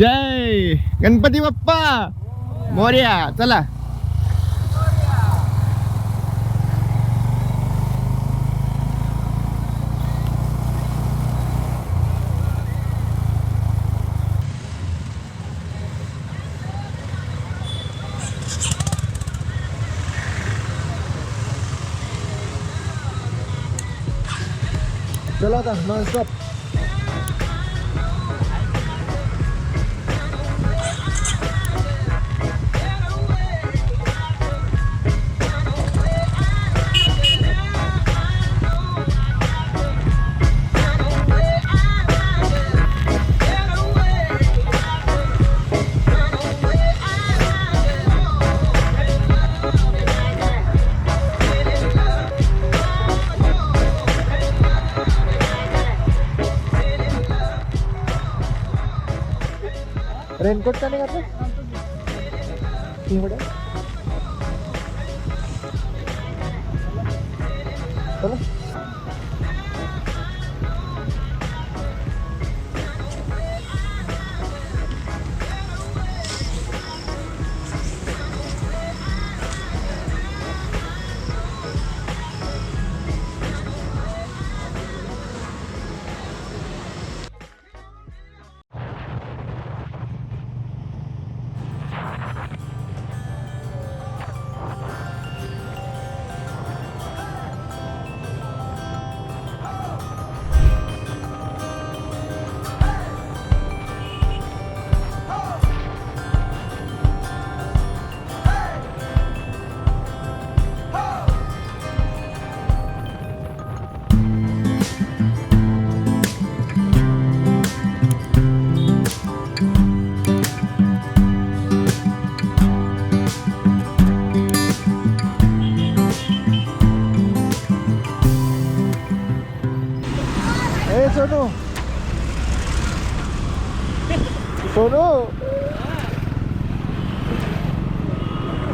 जय गणपती बाप्पा मोरया. चला चला आता नॉन स्टॉप. रेनकोट का नाही घातलं एवढं. चला सोनू सोनू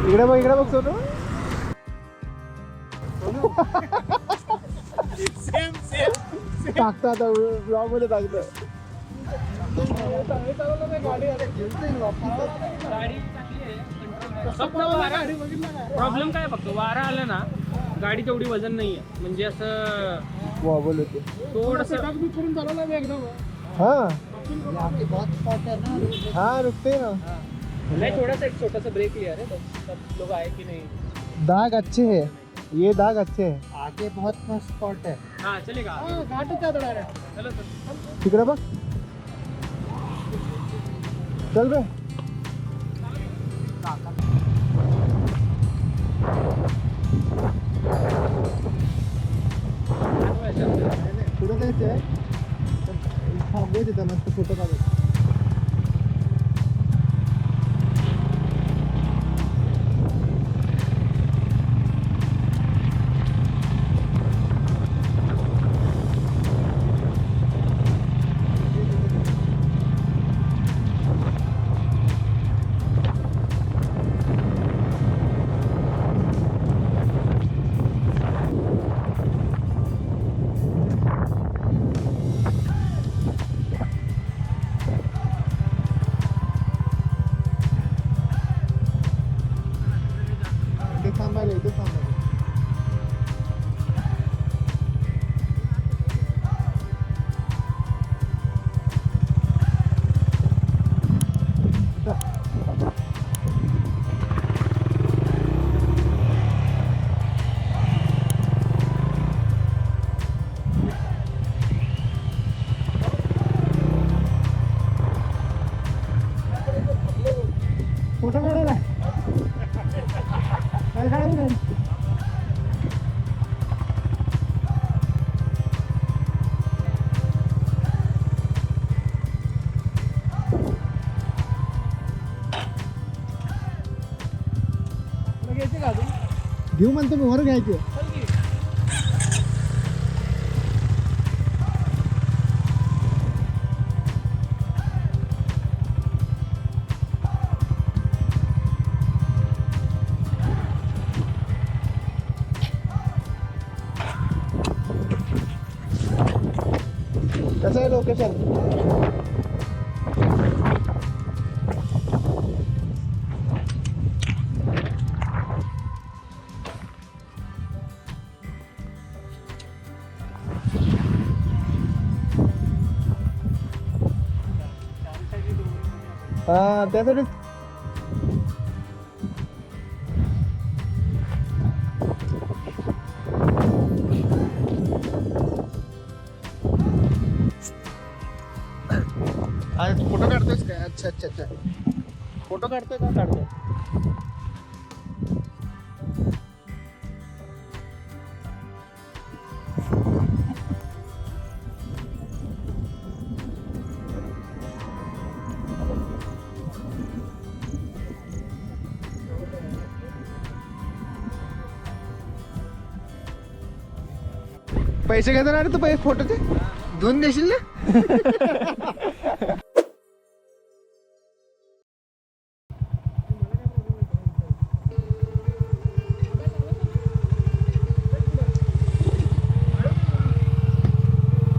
इकडे बघ सोनू. टाकता आता ब्लॉग मध्ये टाकतं. प्रॉब्लेम काय फक्त वारा आला ना गाडी तेवढी वजन नाहीये म्हणजे असं वॉबल होते थोडस करून चालवलं एकदम. हाँ हाँ रुकते ना. नहीं थोड़ा सा एक छोटा सा ब्रेक लिया रे सब लोग आए कि नहीं. दाग अच्छे है ये दाग अच्छे है. आगे बहुत मस्त स्पॉट है. हाँ चलेगा घाट चलो सर. तिकडे बघ. चल बे. पुढे जायचंय थांबूया तिथं मस्त फोटो काढू. थांबायला इथे थांबायला. फोटो काढायला काय काढायला. घेऊ म्हणतो मी वर घ्यायचे. कसं आहे लोकेशन. हा त्यासाठी फोटो काढतोयस काय? अच्छा अच्छा अच्छा, फोटो काढतोय का? काढतोय. पैसे घेणार अरे तू फोटोचे दोन देशील ना?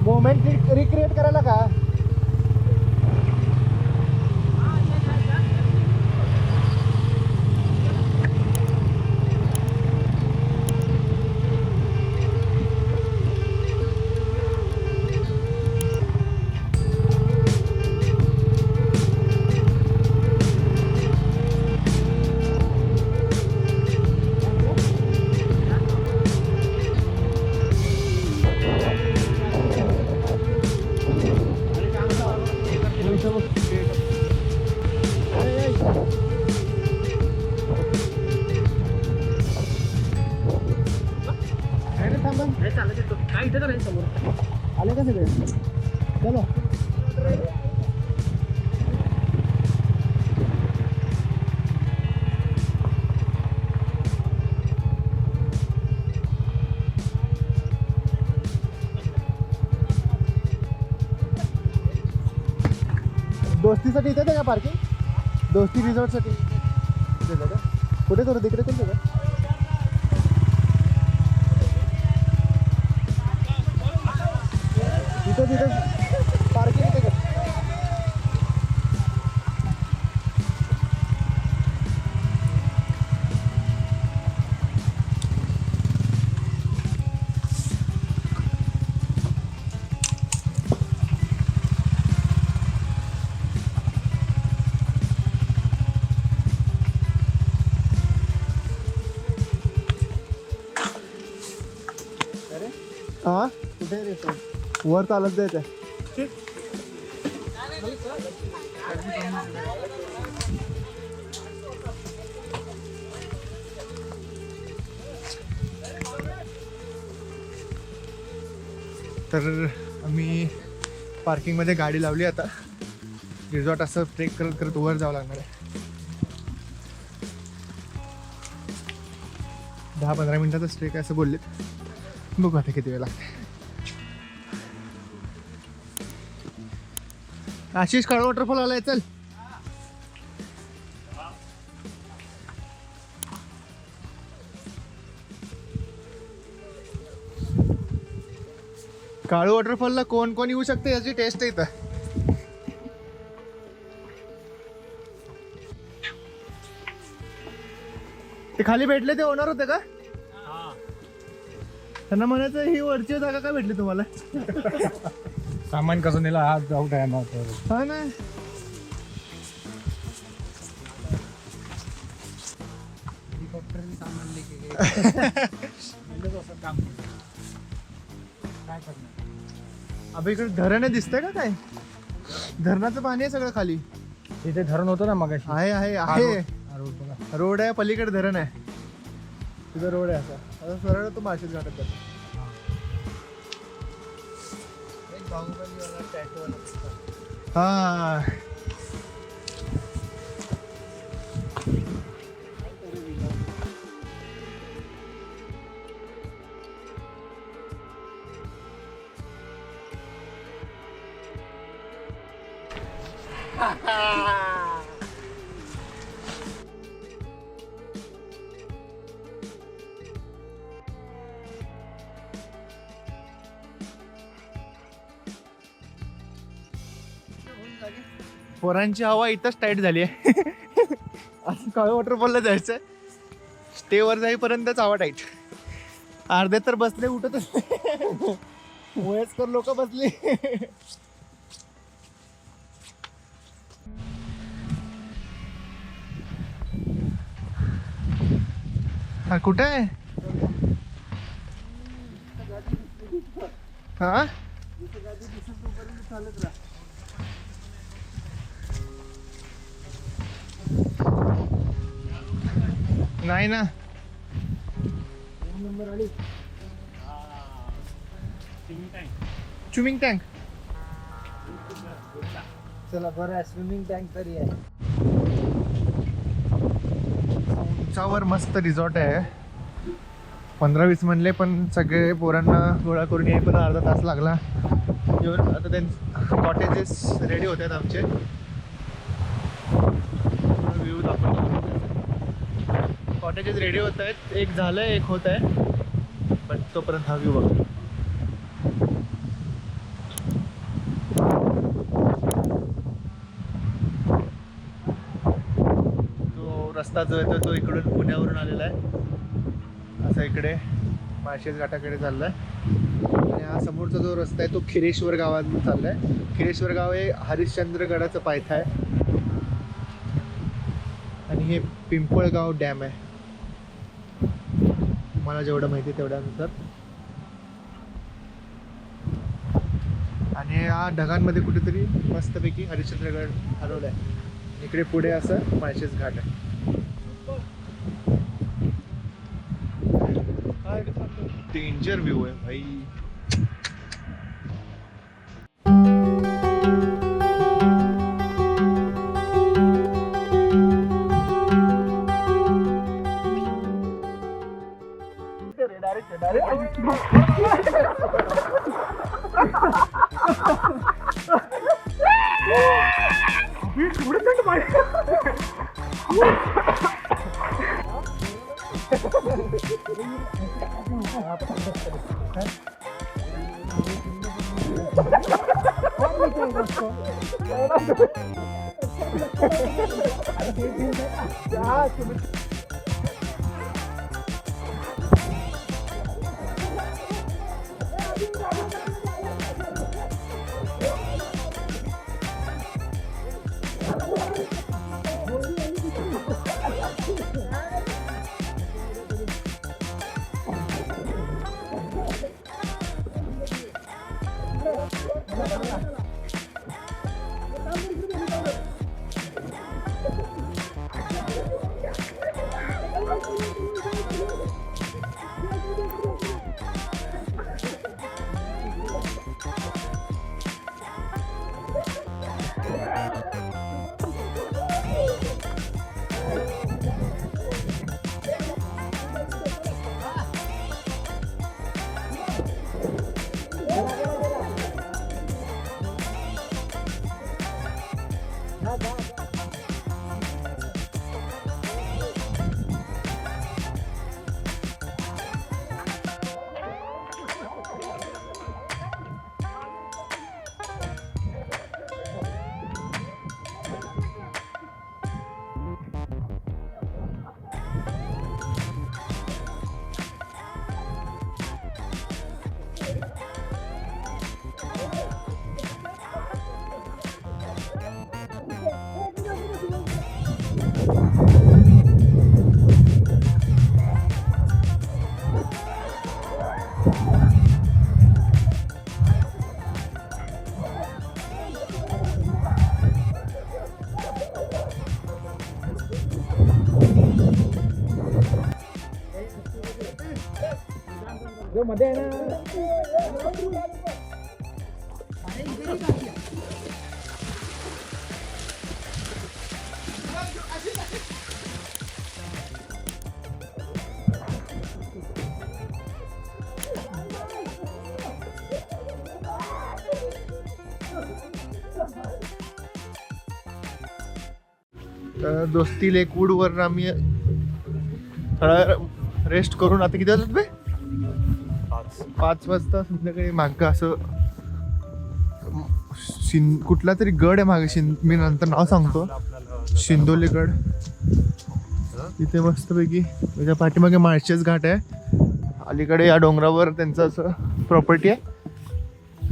मोमेंट रिक्रिएट करायला का? काय इथे तर समोर आले का सगळे? चलो दोस्तीसाठी इथे का पार्किंग? दोस्ती रिसॉर्टसाठी का? कुठे करू? तिकडे करू का? तिथे पार्किंग इथे का? हा कुठे वर चालत जायचं. तर आम्ही पार्किंगमध्ये गाडी लावली. आता रिसॉर्ट असं ट्रेक करत करत वर जावं लागणार आहे. 10-15 मिनिटाचा ट्रेक आहे असं बोललेत. बघू आता किती वेळ लागते. आशिष काळ वॉटरफॉल आलाय, चल. काळू वॉटरफॉलला कोण कोण येऊ शकते याची टेस्ट आहे इथं. ते खाली भेटले ते ओनर होते का? त्यांना म्हणायचं ही वरची जागा का भेटली तुम्हाला? सामान कसं नेला आज जाऊ काय ना. हा ना. हेलिकॉप्टरने सामान लेके काम काय करणार. अबे इकडे धरण आहे, दिसतंय का काय? धरणाचं पाणी आहे सगळं खाली. तिथे धरण होतं ना मग आहे आहे आहे. रोड आहे, पलीकडे धरण आहे. तिथं रोड आहे असा सरळ तो माळशेज घाटात जातो. हा पोरांची हवा इथंच टाईट झाली आहे. असं काळू वॉटरफॉलला जायचंय. स्टे वर जाईपर्यंतच हवा टाईट. अर्धे तर बसले उठतच नाही. वयस्कर लोक बसली. हा कुठे आहे? हा नाही ना. Swimming tank. चला बरं आहे, स्विमिंग टँक तरी आहे. उंचावर मस्त रिसॉर्ट आहे. 15-20 म्हणले पण सगळे पोरांना गोळा करून येई पण अर्धा तास लागला. येऊन आता त्यांचे कॉटेजेस रेडी होत आहेत आमचे. व्ह्यू दाखवतो. कॉटेजेस रेडी होत आहेत. एक झालंय, एक होत आहे, पण तोपर्यंत हा व्ह्यू बघा. तो रस्ता जो येतो तो इकडून पुण्यावरून आलेला आहे. असा इकडे माळशेज घाटाकडे चाललाय. आणि हा समोरचा जो रस्ता आहे तो खिरेश्वर गावातून चाललाय. खिरेश्वर गाव हे हरिश्चंद्रगडाचं पायथा आहे. आणि हे पिंपळगाव डॅम आहे मला जेवढं माहिती तेवढ्यानुसार. आणि हा ढगांमध्ये कुठेतरी मस्तपैकी हरिश्चंद्रगड हरवलाय. इकडे पुढे असं माळशेज घाट आहे. डेंजर व्ह्यू आहे भाई. मध्ये आहे ना. दोस्ती लेक वूडवर आम्ही थोडा रेस्ट करून आता किती वाजत बे 5 वाजता संध्याकाळी मागं असं कुठला तरी गड आहे मागे मी नंतर नाव सांगतो. शिंदोली गड. तिथे मस्तपैकी त्याच्या पाठीमागे माळशेज घाट आहे. अलीकडे या डोंगरावर त्यांचं असं प्रॉपर्टी आहे.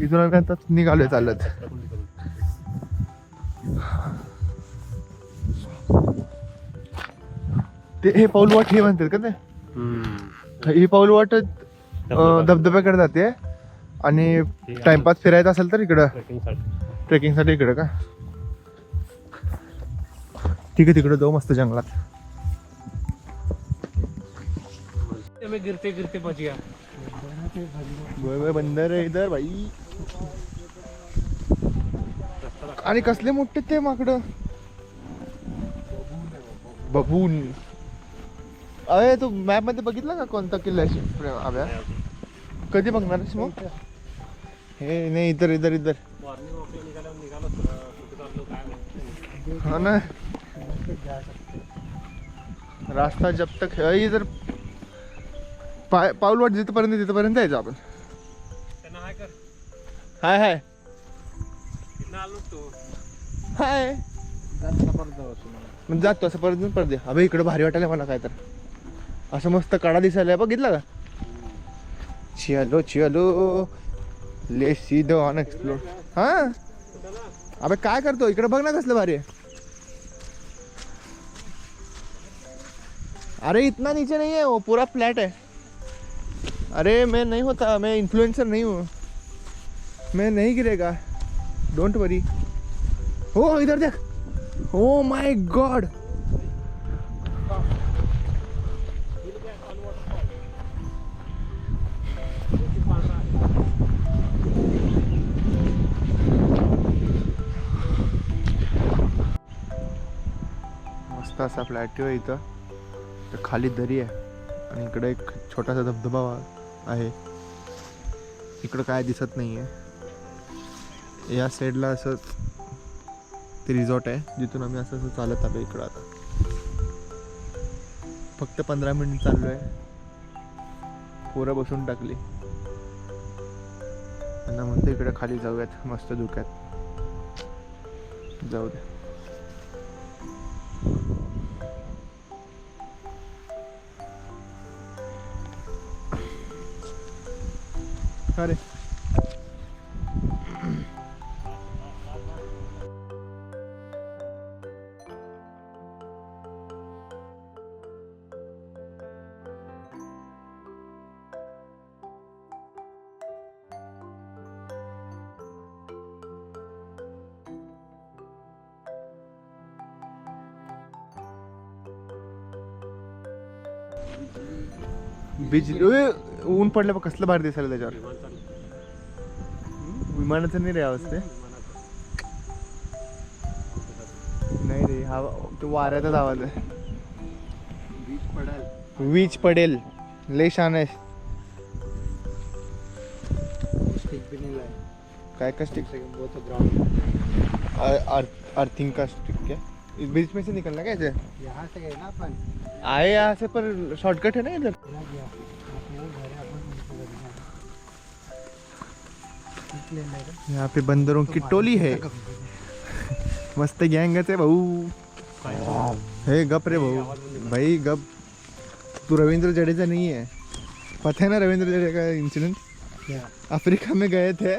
इथून आता निघालोय चालत. ते हे पाऊल वाट हे म्हणतात का ते ही पाऊल वाट धबधब्याकडे जाते आणि टाइमपास फिरायचा असेल तर इकडं ट्रेकिंगसाठी इकडं का. ठीक आहे, तिकडे जाऊ मस्त जंगलात. गिरते गिरते पहुंच गया. बंदर आहे इधर भाई. आणि कसले मोठे ते माकडं. बबून. अरे तू मॅप मध्ये बघितला का कोणता किल्ला आहे आव्या? कधी बघणार आहेस मग? हे नाही, इधर इधर इधर. हा ना, रास्ता जब तक है इधर पाऊल वाट तिथपर्यंत यायचं आपण. हाय हाय हाय म्हणजे जातो असं परत दे. अबे इकडं भारी वाटायला मला काय तर असं मस्त काढा दिसायला. बघितला का? चियालो चियालो ले सीधो ऑन एक्सप्लोर. हा अबे काय करतो इकडे बघ ना कसलं भारी आहे. अरे इतना नीचे नहीं है वो, पूरा फ्लैट है. अरे मैं नहीं होता, मैं इन्फ्लुएंसर नहीं हूँ, मैं नहीं गिरेगा, डोंट वरी. हो इधर देख. Oh my God. मस्त असा प्लॅट्यू आहे इथं. तर खाली दरी आहे आणि इकडे एक छोटासा धबधबा आहे. इकडं काय दिसत नाही आहे. या साईडला असं ते रिसॉर्ट आहे जिथून आम्ही असं असं चालत आलो इकडं. आता फक्त 15 मिनिट चाललो आहे. पोरं बसून टाकली त्यांना म्हणतो इकडे खाली जाऊयात मस्त धुक्यात. जाऊ दे. अरे बिजली ऊन पडलं बघ कसलं भारी दिसायला त्याच्यावर. विमानाचं नाही रे आवाज ते. नाही रे हवा तो वाऱ्याचाच आवाज आहे. वीज पडेल. लय छान आहे. काय का स्टिक? अर्थिंग का स्टिक क्या? इस बीच में से निकलना कैसे? यहाँ से गए ना अपन. आए यहाँ से पर शॉर्टकट है ना इधर. यहाँ पे बंदरों की टोली है. मस्त गैंगच है भाऊ. हे गप रे भाऊ. भाई गप. तू रविंद्र जडेजा नहीं है. पता है ना रविंद्र जडेजा का इंसिडेंट? अफ्रीका में गए थे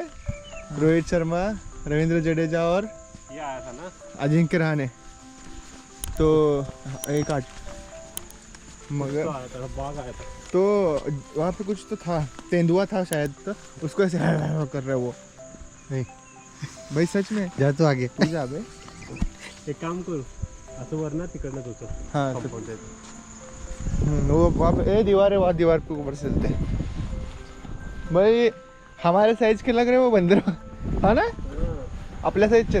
रोहित शर्मा, रविंद्र जडेजा और ये आया था ना अजिंक्य रहाणे. तो एक आठ मगर बाघ आया था. तो वहाँ पे कुछ तो था, तेंदुआ था शायद. तो उसको ऐसे कर रहा है वो. नहीं भाई सच में. जा तू आगे. तू जा बे. एक काम करू असं वरना तिकडनं होतं. हाँ वो वहाँ पे ए दीवार है, वहाँ दीवार के ऊपर से चलते. भाई हमारे साइज के लग रहे वो बंदर. हाँ ना आपल्या साइजचे.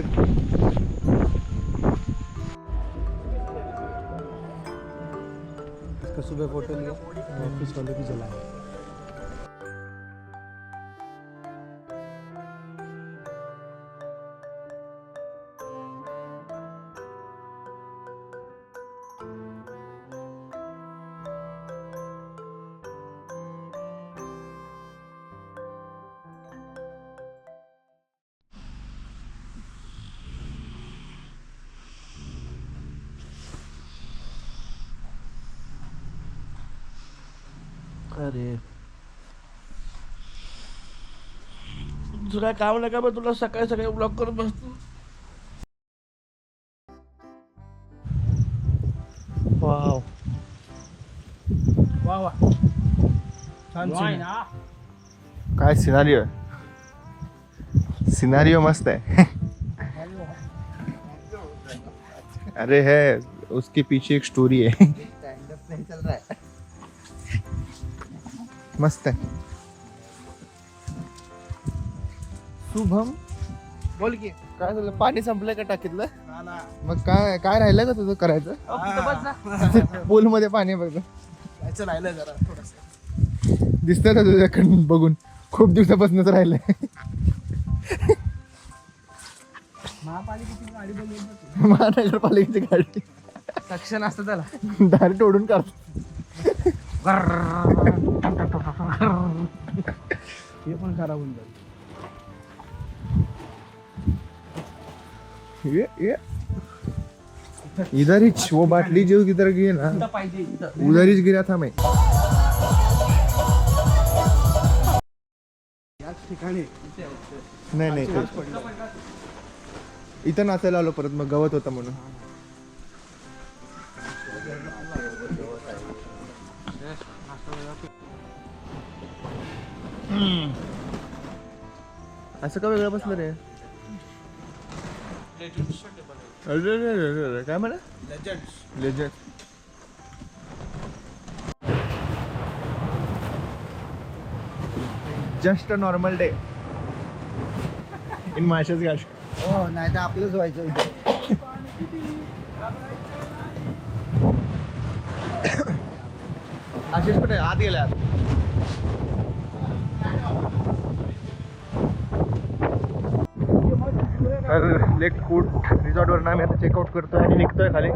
इसका सुबह फोटो लिया ऑफिस वाले भी जलाए. अरे तुला काम नाही का बरं? तुला सकाळी सकाळी ब्लॉक करत बसतो. वाव वा वा छान वा आहे ना. काय सिनारिओ सिनारिओ मस्त है. अरे है उसके पीछे एक स्टोरी है. नहीं चल रहा है. मस्त आहे. शुभम बोल की काय झालं पाणी संपलंय का टाकीतलं. मग काय काय राहिलं का तुझं करायचं. पूल मध्ये पाणी आहे बघ. राहिलं जरा थोडंसं. दिसतंय ना तुझ्याकडून बघून खूप दिवसापासूनच राहिलंय. महापालिकेची गाडी बोलवली महानगरपालिकेची गाडी सक्शन असतं त्याला. डायरेक्ट ओढून काढतो. हे पण खराब होऊन जाईल. ये इधर ही वो बाटली जो इधर गई ना पाहिजे उधर ही गिरा था मैं. याच ठिकाणी नाही नाही इथं नाचायला आलो परत मग गवत होता म्हणून. असं का वेगळं बसलं रे. काय म्हणा legend. Just a normal day in माशाच गाडी. हो नाही तर आपलंच व्हायचं इथे. आशिष कुठे आत गेल्या. लेक फूड रिसॉर्टवर आम्ही आता चेकआउट करतोय आणि निघतोय खाली.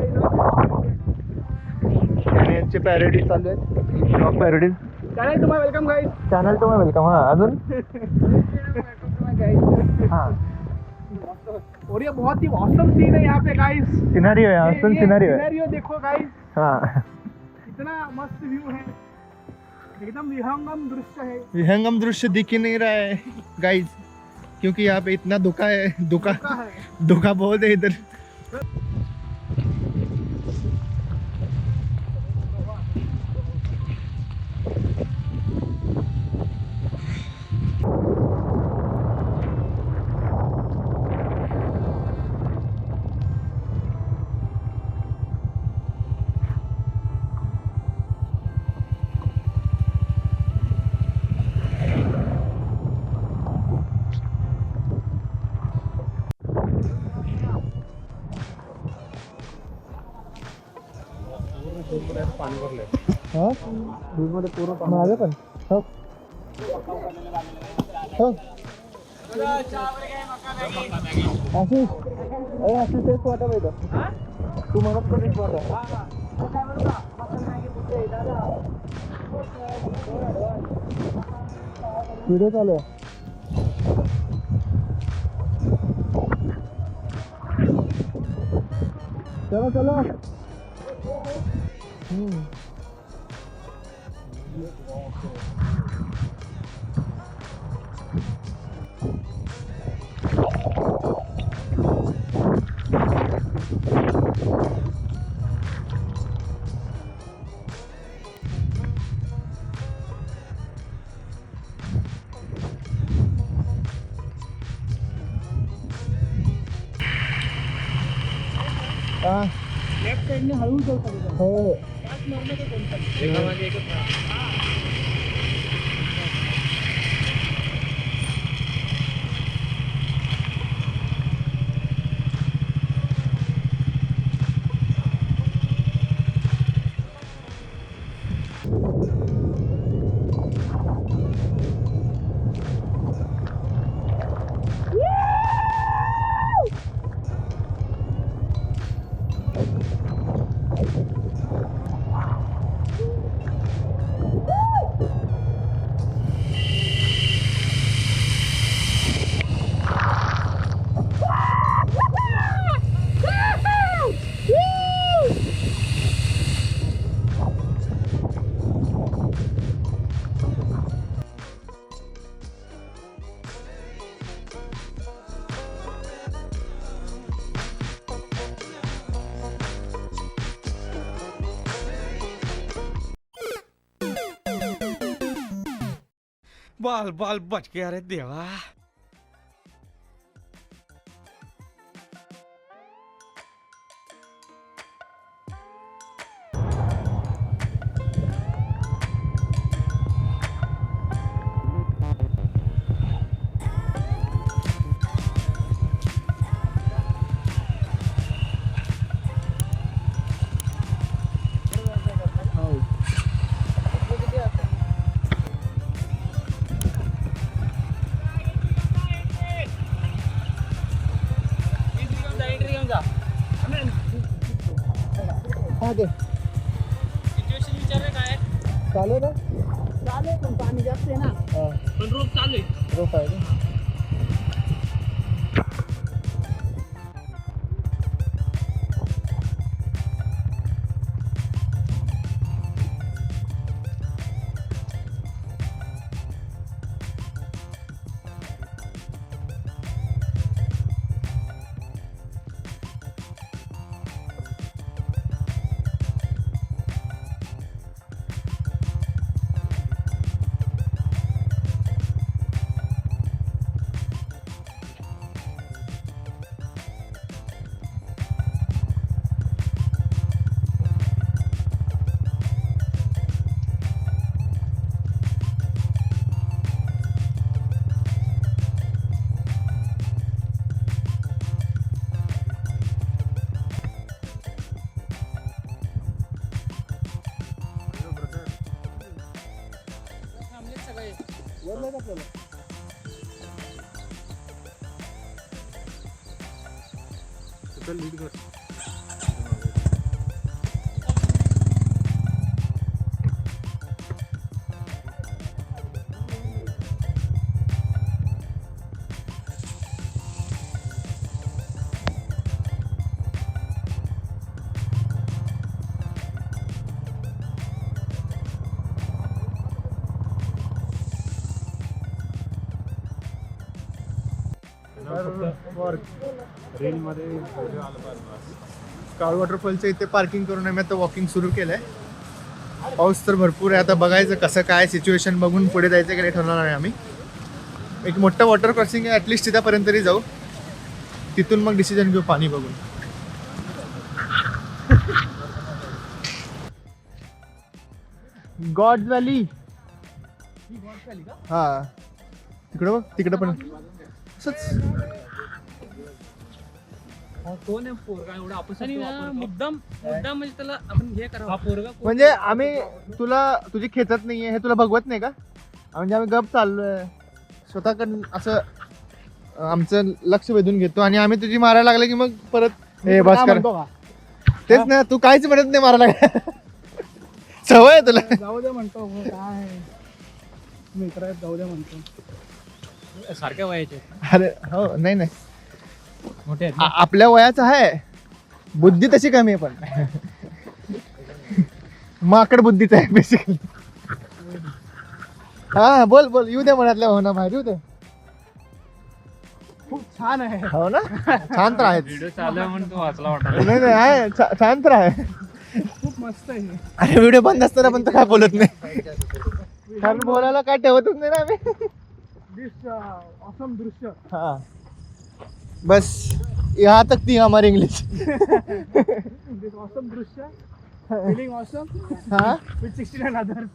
आणि यांचे पॅरोडी चालू आहेत. Blog parody. चॅनल तुम्हाला welcome guys. Channel to my welcome. हा अजून हाँ और ये बहुत ही औसम सीन है यहाँ पे गाइस. सिनारियो है. असल सिनारियो है. सिनेरियो देखो गाइस. हाँ इतना मस्त व्यू है. एकदम विहंगम दृश्य है. विहंगम दृश्य दिख ही नहीं रहा है गाइस क्योंकि यहाँ पे इतना धुका है. धुका बहुत है इधर. पाणी भरलंय. हाँ मध्ये पूर्ण माझं पण हो हो आशिष अरे आशिष तेच वाटा पाहिजे तू म्हणत पण तेच वाटा. व्हिडिओ चालू आहे. चलो चलो. लेफ्ट साइडने हळू जाऊ शकतो. हो बाल बाल बच गया रे देवा. सिच्युएशन विचारलं काय चालू ना चालेल पण पाणी जास्त आहे ना. पण रोप चालू आहे. रोप आहे ना. काळ वॉटरफॉलच्या इथे पार्किंग करून आम्ही आता वॉकिंग सुरू केलंय. पाऊस तर भरपूर आहे. आता बघायचं कसं काय सिच्युएशन बघून पुढे जायचं की नाही ठरवणार आहे आम्ही. एक मोठं वॉटर क्रॉसिंग आहे, ॲटलिस्ट तिथपर्यंत तरी जाऊ, तिथून मग डिसिजन घेऊ पाणी बघून. God valley. हा तिकडं बघ, तिकडं पण असंच. कोण आहे पोरगा एवढा मुद्दाम म्हणजे त्याला आपण हे करा. हा पोरगा म्हणजे आम्ही तुझी खेचत नाहीये हे तुला बघवत नाही का? म्हणजे आम्ही गप चाललोय स्वतःकडून असं आमचं लक्ष वेधून घेतो आणि आम्ही तुझी मारायला लागले की मग परत हे बस कर. तेच ना, तू काहीच म्हणत नाही मारायला लागला. सवय आहे तुला. जाऊ दे म्हणतो काय मित्र आहेत, जाऊ दे म्हणतो. सारख्या वयाचे अरे हो, नाही नाही मोठे आहेत. आपल्या वयाचं आहे, बुद्धी तशी कमी आहे पण माकड बुद्धीच आहे बेसिकली. हा बोल बोल, येऊ दे मनातल्या भावना बाहेर येऊ दे. खूप छान आहे. हो ना, छान तर आहेच. व्हिडिओ चालू आहे म्हणून तो वाचला वाटत. नाही नाही आहे, छान तर आहे. खूप मस्त आहे. अरे व्हिडिओ बंद असताना पण तर काय बोलत नाही, कारण बोलायला काय ठेवतच नाही ना आम्ही. ऑसम दृश्य. हाँ बस यहाँ तक थी हमारी इंग्लिश. दिस ऑसम दृश्य. Feeling awesome. हाँ विथ 69 others.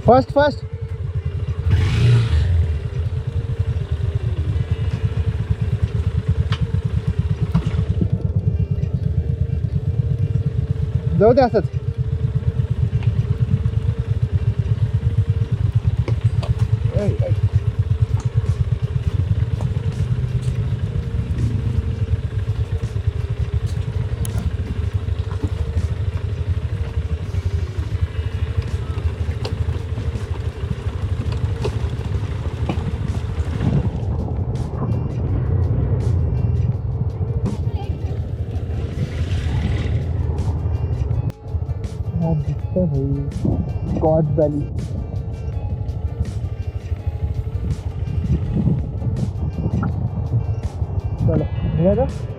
Fast fast. जाऊ दे असंच. God valley. चलो